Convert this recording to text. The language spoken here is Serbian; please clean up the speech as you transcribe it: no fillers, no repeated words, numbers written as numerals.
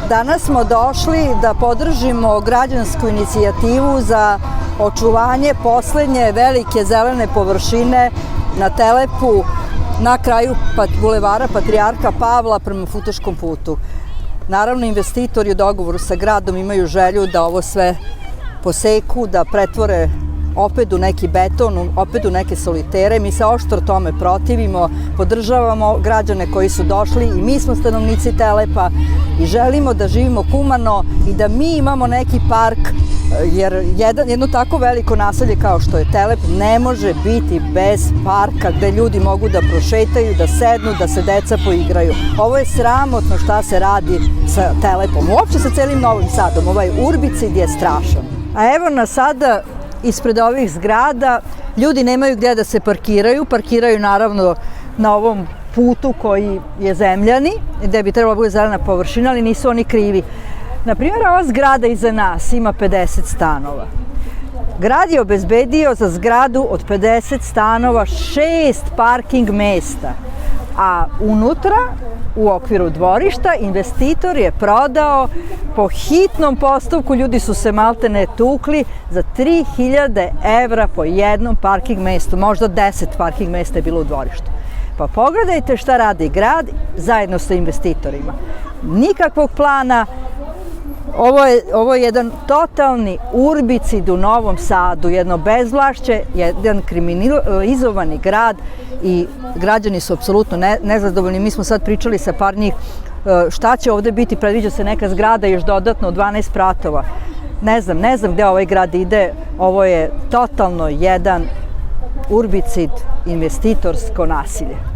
Danas smo došli da podržimo građansku inicijativu za očuvanje poslednje velike zelene površine na Telepu na kraju bulevara Patrijarha Pavla prema Futoškom putu. Naravno, investitori u dogovoru sa gradom imaju želju da ovo sve poseku, da pretvore opet u neki beton, opet u neke solitere. Mi se oštro tome protivimo, podržavamo građane koji su došli i mi smo stanovnici Telepa i želimo da živimo humano i da mi imamo neki park, jer jedno tako veliko naselje kao što je Telep ne može biti bez parka gde ljudi mogu da prošetaju, da sednu, da se deca poigraju. Ovo je sramotno šta se radi sa Telepom, uopšte sa celim Novim Sadom. Ovaj urbicid je strašan. A evo nas sada ispred ovih zgrada, ljudi nemaju gde da se parkiraju naravno na ovom putu koji je zemljani, gde bi trebala bude zelena površina, ali nisu oni krivi. Naprimjer, ova zgrada iza nas ima 50 stanova. Grad je obezbedio za zgradu od 50 stanova 6 parking mesta, a unutra, u okviru dvorišta, investitor je prodao po hitnom postupku, ljudi su se maltene tukli, za 3000 evra po jednom parking mestu, možda 10 parking mesta je bilo u dvorištu. Pa pogledajte šta radi grad zajedno sa investitorima. Nikakvog plana. Ovo je jedan totalni urbicid u Novom Sadu, jedno bezvlašće, jedan kriminalizovani grad i građani su apsolutno nezadovoljni. Mi smo sad pričali sa par njih šta će ovde biti, predviđa se neka zgrada još dodatno 12 spratova. Ne znam gde ovaj grad ide, ovo je totalno jedan urbicid, investitorsko nasilje.